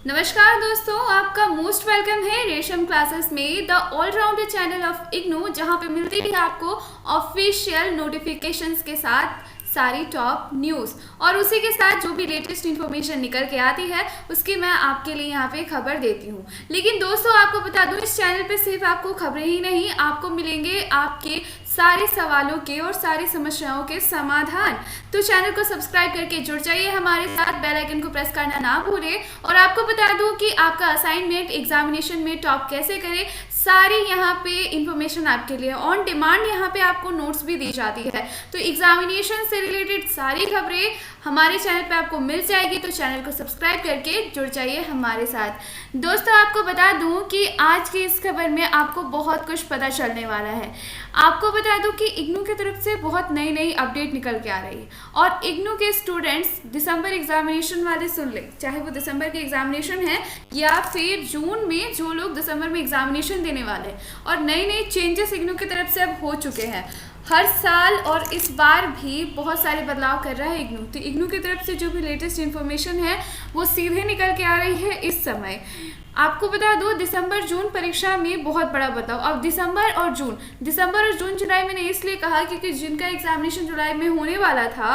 नमस्कार दोस्तों, आपका मोस्ट वेलकम है रेशम क्लासेस में the allrounder channel of IGNOU, जहां पे मिलती है आपको ऑफिशियल नोटिफिकेशंस के साथ सारी टॉप न्यूज़ और उसी के साथ जो भी लेटेस्ट इन्फॉर्मेशन निकल के आती है उसकी मैं आपके लिए यहाँ पे खबर देती हूँ। लेकिन दोस्तों आपको बता दूँ, इस चैनल पे सिर्फ आपको खबरें ही नहीं, आपको मिलेंगे आपके सारे सवालों के और सारी समस्याओं के समाधान। तो चैनल को सब्सक्राइब करके जुड़ जाइए हमारे साथ, बेल आइकन को प्रेस करना ना भूलें। और आपको बता दूं कि आपका असाइनमेंट एग्जामिनेशन में टॉप कैसे करें, सारी यहाँ पे इंफॉर्मेशन आपके लिए ऑन डिमांड यहाँ पे आपको नोट्स भी दी जाती है। तो एग्जामिनेशन से रिलेटेड सारी खबरें हमारे चैनल पे आपको मिल जाएगी, तो चैनल को सब्सक्राइब करके जुड़ जाइए हमारे साथ। दोस्तों आपको बता दूं कि आज की इस खबर में आपको बहुत कुछ पता चलने वाला है। आपको बता दूं कि इग्नू की तरफ से बहुत नई नई अपडेट निकल के आ रही है और इग्नू के स्टूडेंट्स दिसंबर एग्जामिनेशन वाले सुन ले, चाहे वो दिसंबर के एग्जामिनेशन है या फिर जून में जो लोग दिसंबर में एग्जामिनेशन देने वाले, और नई नई चेंजेस इग्नू की तरफ से अब हो चुके हैं हर साल, और इस बार भी बहुत सारे बदलाव कर रहा है इग्नू। तो इग्नू की तरफ से जो भी लेटेस्ट इन्फॉर्मेशन है वो सीधे निकल के आ रही है इस समय। आपको बता दो, दिसंबर जून परीक्षा में बहुत बड़ा बदलाव। अब दिसंबर और जून जुलाई मैंने इसलिए कहा क्योंकि जिनका एग्जामिनेशन जुलाई में होने वाला था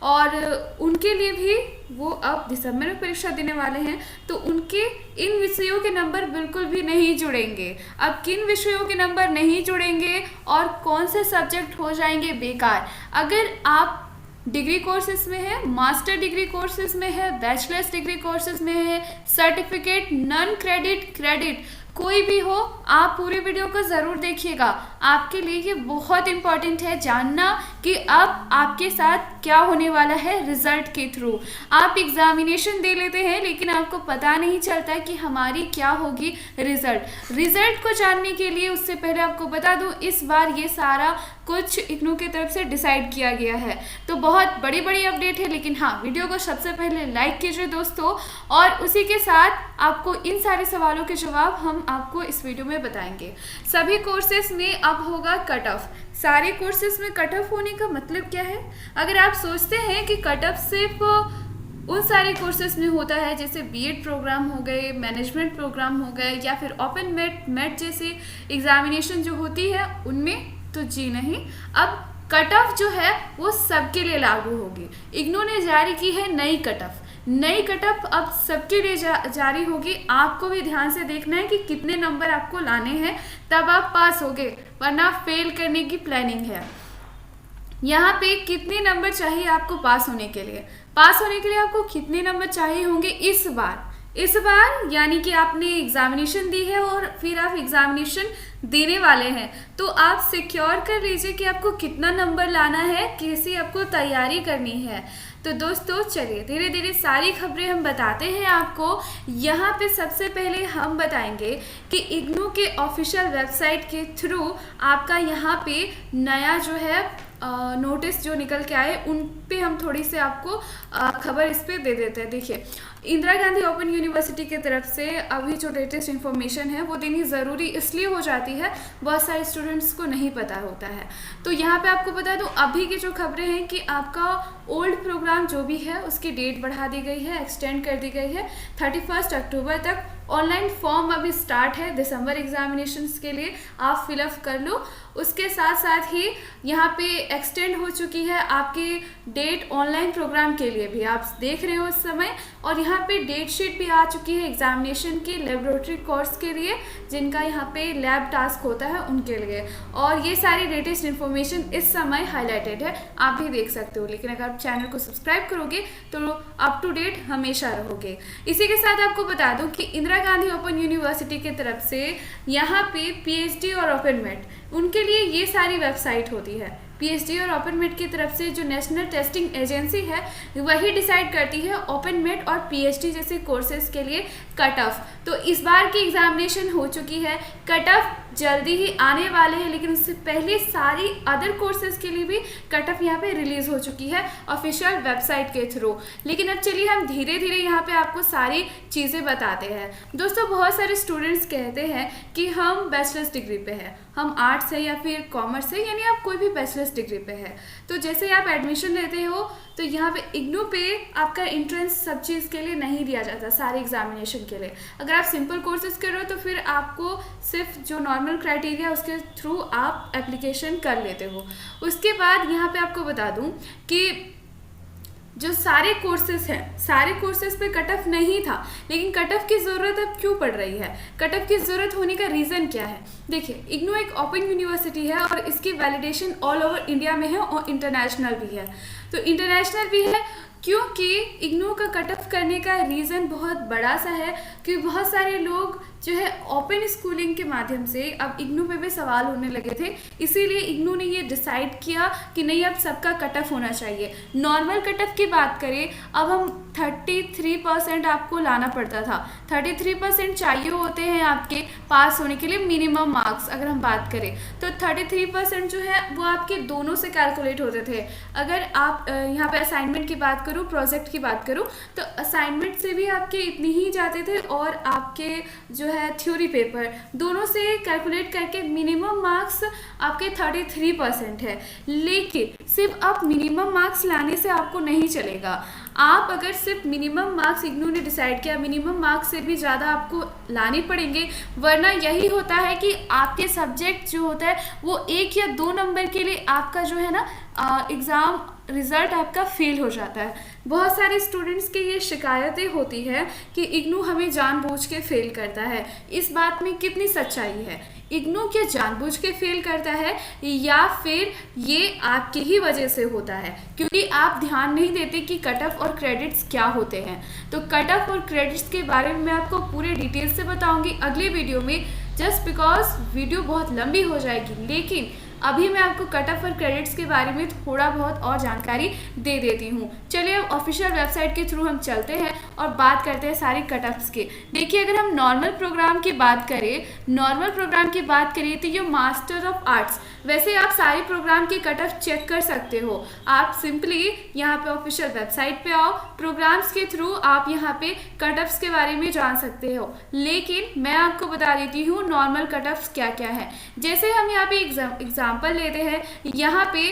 और उनके लिए भी वो अब दिसंबर में परीक्षा देने वाले हैं, तो उनके इन विषयों के नंबर बिल्कुल भी नहीं जुड़ेंगे। अब किन विषयों के नंबर नहीं जुड़ेंगे और कौन से सब्जेक्ट हो जाएंगे बेकार, अगर आप डिग्री कोर्सेज में है, मास्टर डिग्री कोर्सेज में है, बैचलर्स डिग्री कोर्सेज में है, सर्टिफिकेट, नॉन क्रेडिट कोई भी हो, आप पूरे वीडियो को ज़रूर देखिएगा। आपके लिए ये बहुत इम्पॉर्टेंट है जानना कि अब आपके साथ क्या होने वाला है रिजल्ट के थ्रू। आप एग्जामिनेशन दे लेते हैं लेकिन आपको पता नहीं चलता कि हमारी क्या होगी रिजल्ट को जानने के लिए उससे पहले आपको बता दूं, इस बार ये सारा कुछ इग्नू की तरफ से डिसाइड किया गया है। तो बहुत बड़ी बड़ी अपडेट है, लेकिन हाँ, वीडियो को सबसे पहले लाइक कीजिए दोस्तों, और उसी के साथ आपको इन सारे सवालों के जवाब हम आपको इस वीडियो में बताएंगे। सभी कोर्सेज में अब होगा कट ऑफ। सारे कोर्सेज में कट ऑफ होने का मतलब क्या है? अगर आप सोचते हैं कि कट ऑफ सिर्फ उन सारे कोर्सेज में होता है जैसे बीएड प्रोग्राम हो गए, मैनेजमेंट प्रोग्राम हो गए, या फिर ओपन मेट जैसे एग्जामिनेशन जो होती है उनमें, तो जी नहीं। अब कट ऑफ जो है वो सबके लिए लागू होगी। इग्नू ने जारी की है नई कट ऑफ अब सबके लिए जारी होगी। आपको भी ध्यान से देखना है कि कितने नंबर आपको लाने हैं, तब आप पास होगे, वरना फेल करने की प्लानिंग है। यहाँ पे कितने नंबर चाहिए आपको पास होने के लिए आपको कितने नंबर चाहिए होंगे इस बार यानी कि आपने एग्जामिनेशन दी है और फिर आप एग्जामिनेशन देने वाले हैं, तो आप सिक्योर कर लीजिए कि आपको कितना नंबर लाना है, कैसी आपको तैयारी करनी है। तो दोस्तों चलिए धीरे धीरे सारी खबरें हम बताते हैं आपको। यहाँ पे सबसे पहले हम बताएंगे कि इग्नू के ऑफिशियल वेबसाइट के थ्रू आपका यहाँ पे नया जो है नोटिस जो निकल के आए उन पे हम थोड़ी सी आपको खबर इस पे दे देते हैं। देखिए, इंदिरा गांधी ओपन यूनिवर्सिटी की तरफ से अभी जो लेटेस्ट इन्फॉर्मेशन है वो देनी ज़रूरी इसलिए हो जाती है, बहुत सारे स्टूडेंट्स को नहीं पता होता है। तो यहाँ पे आपको बता दूँ, अभी की जो खबरें हैं कि आपका ओल्ड प्रोग्राम जो भी है उसकी डेट बढ़ा दी गई है, एक्सटेंड कर दी गई है 31 अक्टूबर तक। ऑनलाइन फॉर्म अभी स्टार्ट है दिसंबर एग्जामिनेशंस के लिए, आप फिलअप कर लो। उसके साथ साथ ही यहाँ पे एक्सटेंड हो चुकी है आपकी डेट ऑनलाइन प्रोग्राम के लिए भी, आप देख रहे हो इस समय। और यहाँ पे डेट शीट भी आ चुकी है एग्जामिनेशन की लेबोरेटरी कोर्स के लिए, जिनका यहाँ पे लैब टास्क होता है उनके लिए। और ये सारी लेटेस्ट इन्फॉर्मेशन इस समय हाईलाइटेड है, आप भी देख सकते हो। लेकिन अगर आप चैनल को सब्सक्राइब करोगे तो अप टू डेट हमेशा रहोगे। इसी के साथ आपको बता दूँ कि इंदिरा गांधी ओपन यूनिवर्सिटी की तरफ से यहाँ पे पीएचडी और ओपन मेट उनके लिए ये सारी वेबसाइट होती है। पीएचडी और ओपन मेट की तरफ से जो नेशनल टेस्टिंग एजेंसी है वही डिसाइड करती है ओपन मेट और पीएचडी जैसे कोर्सेज के लिए कट ऑफ। तो इस बार की एग्जामिनेशन हो चुकी है, कट ऑफ जल्दी ही आने वाले हैं, लेकिन उससे पहले सारी अदर कोर्सेज के लिए भी कट ऑफ यहाँ पे रिलीज हो चुकी है ऑफिशियल वेबसाइट के थ्रू। लेकिन अब चलिए हम धीरे धीरे यहाँ पे आपको सारी चीज़ें बताते हैं। दोस्तों बहुत सारे स्टूडेंट्स कहते हैं कि हम बैचलर्स डिग्री पे हैं, हम आर्ट्स है या फिर कॉमर्स है, यानी आप कोई भी बैचलर्स डिग्री पे है, तो जैसे आप एडमिशन लेते हो तो तो यहाँ पे इग्नू पे आपका एंट्रेंस सब चीज़ के लिए नहीं दिया जाता, सारे एग्जामिनेशन के लिए। अगर आप सिंपल कोर्सेज कर रहे हो तो फिर आपको सिर्फ जो नॉर्मल क्राइटेरिया उसके थ्रू आप एप्लीकेशन कर लेते हो। उसके बाद यहाँ पे आपको बता दूँ कि जो सारे कोर्सेज हैं, सारे कोर्सेज पे कट ऑफ नहीं था, लेकिन कट ऑफ की ज़रूरत अब क्यों पड़ रही है, कट ऑफ की ज़रूरत होने का रीज़न क्या है। देखिए, इग्नू एक ओपन यूनिवर्सिटी है और इसकी वैलिडेशन ऑल ओवर इंडिया में है और इंटरनेशनल भी है। तो इंटरनेशनल भी है क्योंकि इग्नू का कट ऑफ करने का रीज़न बहुत बड़ा सा है, क्योंकि बहुत सारे लोग जो है ओपन स्कूलिंग के माध्यम से अब इग्नू पे भी सवाल होने लगे थे, इसीलिए इग्नू ने ये डिसाइड किया कि नहीं, अब सबका कट ऑफ होना चाहिए। नॉर्मल कट ऑफ की बात करें, अब हम 33% आपको लाना पड़ता था, 33% चाहिए होते हैं आपके पास होने के लिए मिनिमम मार्क्स। अगर हम बात करें तो 33% जो है वो आपके दोनों से कैलकुलेट होते थे। अगर आप यहाँ पे असाइनमेंट की बात करूँ, प्रोजेक्ट की बात करूँ, तो असाइनमेंट से भी आपके इतने ही जाते थे और आपके जो है थ्योरी पेपर, दोनों से कैलकुलेट करके मिनिमम मार्क्स आपके 33% है। लेकिन सिर्फ आप मिनिमम मार्क्स लाने से आपको नहीं चलेगा। आप अगर सिर्फ मिनिमम मार्क्स, इग्नू ने डिसाइड किया मिनिमम मार्क्स से भी ज़्यादा आपको लाने पड़ेंगे, वरना यही होता है कि आपके सब्जेक्ट जो होता है वो 1 या 2 नंबर के लिए आपका जो है ना एग्ज़ाम रिज़ल्ट आपका फेल हो जाता है। बहुत सारे स्टूडेंट्स की ये शिकायतें होती है कि इग्नू हमें जानबूझ के फेल करता है। इस बात में कितनी सच्चाई है? इग्नू क्या जानबूझ के फेल करता है या फिर ये आपकी ही वजह से होता है, क्योंकि आप ध्यान नहीं देते कि कट ऑफ और क्रेडिट्स क्या होते हैं। तो कट ऑफ और क्रेडिट्स के बारे में मैं आपको पूरे डिटेल से बताऊंगी अगले वीडियो में, जस्ट बिकॉज वीडियो बहुत लंबी हो जाएगी। लेकिन अभी मैं आपको कट ऑफ और क्रेडिट्स के बारे में थोड़ा बहुत और जानकारी दे देती हूँ। चलिए अब ऑफिशियल वेबसाइट के थ्रू हम चलते हैं और बात करते हैं सारी कट ऑफ्स के। देखिए, अगर हम नॉर्मल प्रोग्राम की बात करें, तो ये मास्टर ऑफ आर्ट्स, वैसे आप सारे प्रोग्राम के कट ऑफ चेक कर सकते हो। आप सिंपली यहाँ पे ऑफिशियल वेबसाइट पे आओ, प्रोग्राम्स के थ्रू आप यहाँ पे कट ऑफ्स के बारे में जान सकते हो। लेकिन मैं आपको बता देती हूँ नॉर्मल कट ऑफ्स क्या क्या है। जैसे हम यहाँ पे एग्जाम्पल लेते हैं, यहाँ पे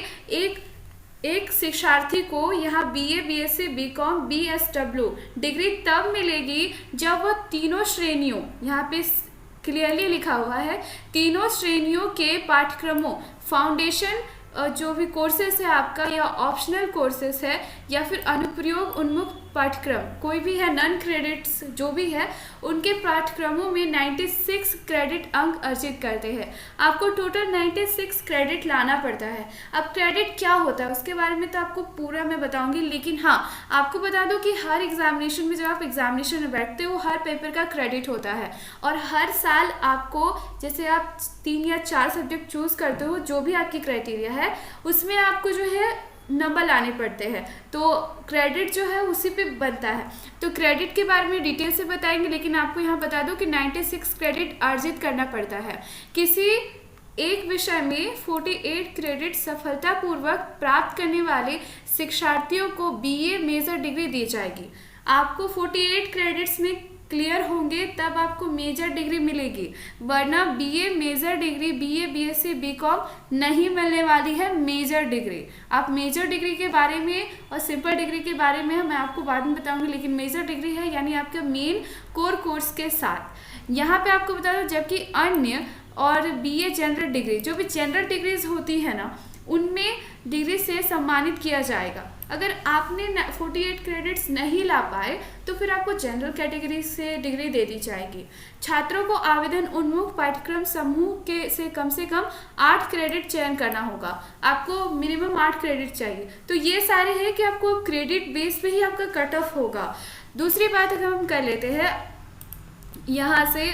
एक शिक्षार्थी को यहाँ BA, BSc, BCom, BSW degree तब मिलेगी जब वह तीनों श्रेणियों, यहाँ पे क्लियरली लिखा हुआ है, तीनों श्रेणियों के पाठ्यक्रमों, फाउंडेशन जो भी कोर्सेस है आपका, या ऑप्शनल कोर्सेस है, या फिर अनुप्रयोग उन्मुख पाठ्यक्रम कोई भी है, नॉन क्रेडिट्स जो भी है, उनके पाठ्यक्रमों में 96 क्रेडिट अंक अर्जित करते हैं। आपको टोटल 96 क्रेडिट लाना पड़ता है। अब क्रेडिट क्या होता है उसके बारे में तो आपको पूरा मैं बताऊंगी, लेकिन हाँ, आपको बता दो कि हर एग्जामिनेशन में जब आप एग्जामिनेशन में बैठते हो, हर पेपर का क्रेडिट होता है और हर साल आपको, जैसे आप 3 या 4 सब्जेक्ट चूज करते हो, जो भी आपकी क्राइटेरिया है, उसमें आपको जो है नंबर लाने पड़ते हैं, तो क्रेडिट जो है उसी पे बनता है। तो क्रेडिट के बारे में डिटेल से बताएंगे, लेकिन आपको यहाँ बता दो कि 96 क्रेडिट अर्जित करना पड़ता है। किसी एक विषय में 48 क्रेडिट सफलतापूर्वक प्राप्त करने वाले शिक्षार्थियों को BA मेजर डिग्री दी जाएगी। आपको 48 क्रेडिट्स में क्लियर होंगे तब आपको मेजर डिग्री मिलेगी, वरना BA major degree, BA, BSc, BCom नहीं मिलने वाली है मेजर डिग्री। आप मेजर डिग्री के बारे में और सिंपल डिग्री के बारे में मैं आपको बाद में बताऊंगी, लेकिन मेजर डिग्री है यानी आपका मेन कोर कोर्स के साथ। यहाँ पे आपको बता दो, जबकि अन्य और BA जनरल डिग्री, जो भी जनरल डिग्रीज होती है ना, उनमें डिग्री से सम्मानित किया जाएगा। अगर आपने 48 क्रेडिट्स नहीं ला पाए तो फिर आपको जनरल कैटेगरी से डिग्री दे दी जाएगी। छात्रों को आवेदन उन्मुख पाठ्यक्रम समूह के से कम 8 क्रेडिट चयन करना होगा। आपको मिनिमम 8 क्रेडिट चाहिए। तो ये सारे हैं कि आपको क्रेडिट बेस पे ही आपका कट ऑफ होगा। दूसरी बात अगर हम कर लेते हैं यहाँ से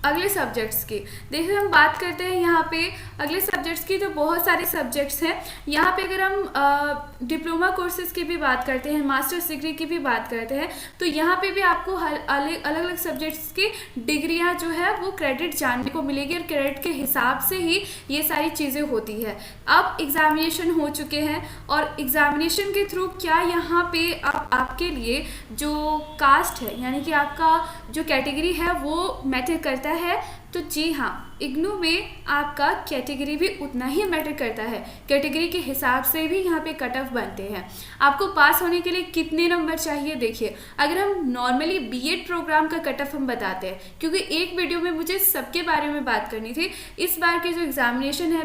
अगले सब्जेक्ट्स की, देखिए हम बात करते हैं यहाँ पे अगले सब्जेक्ट्स की, तो बहुत सारे सब्जेक्ट्स हैं यहाँ पे। अगर हम डिप्लोमा कोर्सेज की भी बात करते हैं, मास्टर्स डिग्री की भी बात करते हैं, तो यहाँ पे भी आपको अलग अलग सब्जेक्ट्स की डिग्रियाँ जो है वो क्रेडिट जानने को मिलेगी और क्रेडिट के हिसाब से ही ये सारी चीज़ें होती है। अब एग्जामिनेशन हो चुके हैं और एग्जामिनेशन के थ्रू क्या यहाँ पे आपके लिए जो कास्ट है, यानी कि आपका जो कैटेगरी है वो मैटर करता है तो जी हाँ, इग्नू में आपका कैटेगरी भी उतना ही मैटर करता है। कैटेगरी के हिसाब से भी यहाँ पे कट ऑफ बनते हैं। आपको पास होने के लिए कितने नंबर चाहिए, देखिए अगर हम नॉर्मली बीएड प्रोग्राम का कट ऑफ हम बताते हैं, क्योंकि एक वीडियो में मुझे सबके बारे में बात करनी थी। इस बार के जो एग्जामिनेशन है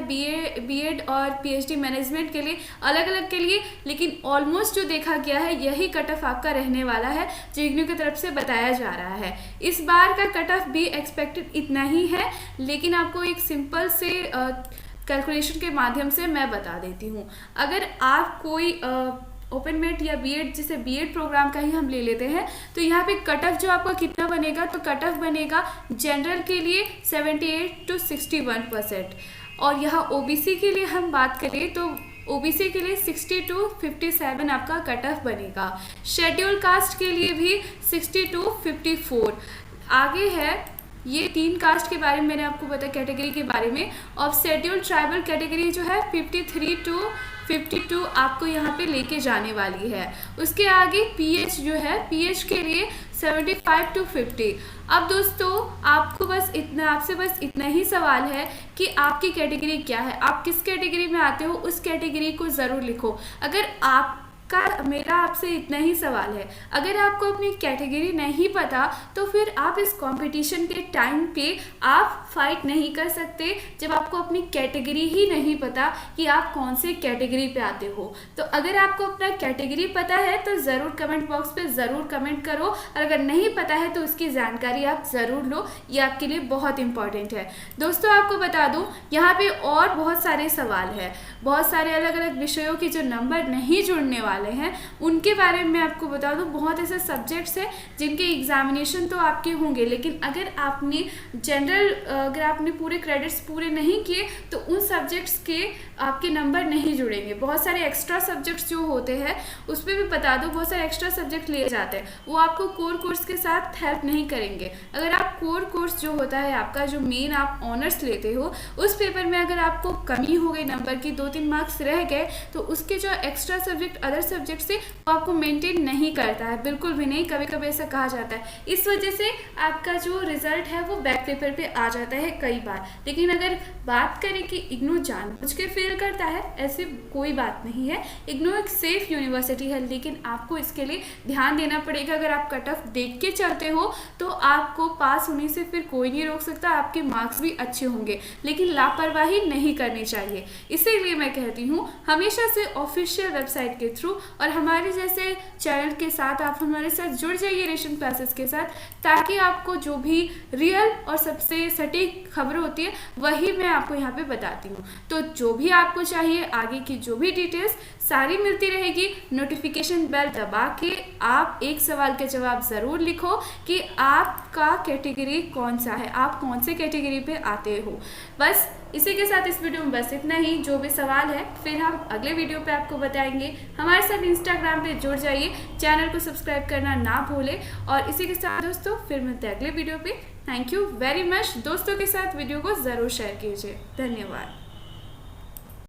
बीएड और पीएचडी मैनेजमेंट के लिए अलग अलग के लिए, लेकिन ऑलमोस्ट जो देखा गया है यही कट ऑफ आपका रहने वाला है जो इग्नू की तरफ से बताया जा रहा है। इस बार का कट ऑफ भी एक्सपेक्टेड इतना ही है, लेकिन आपको एक सिंपल से कैलकुलेशन के माध्यम से मैं बता देती हूँ। अगर आप कोई ओपन मेट या बीएड, जिसे बीएड प्रोग्राम का ही हम ले लेते हैं, तो यहाँ पे कट ऑफ जो आपका कितना बनेगा, तो कट ऑफ बनेगा जनरल के लिए 78 to 61%, और यहाँ ओबीसी के लिए हम बात करें तो ओबीसी के लिए 60 to 57 आपका कट ऑफ बनेगा। शेड्यूल कास्ट के लिए भी 60 to 54। आगे है ये 3 कास्ट के बारे में मैंने आपको बताया, कैटेगरी के बारे में। और शेड्यूल ट्राइबल कैटेगरी जो है 53 to 52 आपको यहाँ पे लेके जाने वाली है। उसके आगे पीएच जो है, पीएच के लिए 75 to 50। अब दोस्तों आपसे बस इतना ही सवाल है कि आपकी कैटेगरी क्या है, आप किस कैटेगरी में आते हो, उस कैटेगरी को ज़रूर लिखो। अगर मेरा आपसे इतना ही सवाल है, अगर आपको अपनी कैटेगरी नहीं पता तो फिर आप इस कंपटीशन के टाइम पे आप फाइट नहीं कर सकते, जब आपको अपनी कैटेगरी ही नहीं पता कि आप कौन से कैटेगरी पे आते हो। तो अगर आपको अपना कैटेगरी पता है तो ज़रूर कमेंट बॉक्स पे ज़रूर कमेंट करो, और अगर नहीं पता है तो उसकी जानकारी आप ज़रूर लो, ये आपके लिए बहुत इंपॉर्टेंट है। दोस्तों आपको बता दूँ, यहाँ पे और बहुत सारे सवाल है, बहुत सारे अलग अलग विषयों के जो नंबर नहीं जुड़ने वाले हैं उनके बारे में आपको बता दूं। बहुत ऐसे सब्जेक्ट्स हैं जिनके एग्जामिनेशन तो आपके होंगे, लेकिन अगर आपने पूरे क्रेडिट्स पूरे नहीं किए तो उन सब्जेक्ट्स के आपके नंबर नहीं जुड़ेंगे। बहुत सारे एक्स्ट्रा सब्जेक्ट्स जो होते हैं उस पर भी बता दो, बहुत सारे एक्स्ट्रा सब्जेक्ट लिए जाते हैं, वो आपको कोर कोर्स के साथ हेल्प नहीं करेंगे। अगर आप कोर कोर्स जो होता है आपका, जो मेन आप ऑनर्स लेते हो, उस पेपर में अगर आपको कमी हो गई नंबर की, 2-3 मार्क्स रह गए, तो उसके जो एक्स्ट्रा सब्जेक्ट अदर सब्जेक्ट से वो आपको मेंटेन नहीं करता है, बिल्कुल भी नहीं। कभी कभी ऐसा कहा जाता है, इस वजह से आपका जो रिजल्ट है वो बैक पेपर पे आ जाता है कई बार। लेकिन अगर बात करें कि इग्नू जानबूझ के फेल करता है, ऐसी कोई बात नहीं है। इग्नू एक सेफ यूनिवर्सिटी है, लेकिन आपको इसके लिए ध्यान देना पड़ेगा। अगर आप कट ऑफ देख के चलते हो तो आपको पास होने से फिर कोई नहीं रोक सकता, आपके मार्क्स भी अच्छे होंगे, लेकिन लापरवाही नहीं करनी चाहिए। इसीलिए मैं कहती हूँ हमेशा से ऑफिशियल वेबसाइट के थ्रू और हमारे जैसे चैनल के साथ आप हमारे साथ जुड़ जाइए रेशम क्लासेस के साथ, ताकि आपको जो भी रियल और सबसे सटीक खबर होती है वही मैं आपको यहाँ पे बताती हूँ। तो जो भी आपको चाहिए, आगे की जो भी डिटेल्स सारी मिलती रहेगी। नोटिफिकेशन बेल दबा के आप एक सवाल के जवाब ज़रूर लिखो कि आपका कैटेगरी कौन सा है, आप कौन से कैटेगरी पे आते हो। बस इसी के साथ इस वीडियो में बस इतना ही। जो भी सवाल है फिर हम अगले वीडियो पे आपको बताएंगे। हमारे साथ इंस्टाग्राम पे जुड़ जाइए, चैनल को सब्सक्राइब करना ना भूलें। और इसी के साथ दोस्तों फिर मिलते हैं अगले वीडियो पे। Thank you very much. दोस्तों के साथ वीडियो को ज़रूर शेयर कीजिए। धन्यवाद।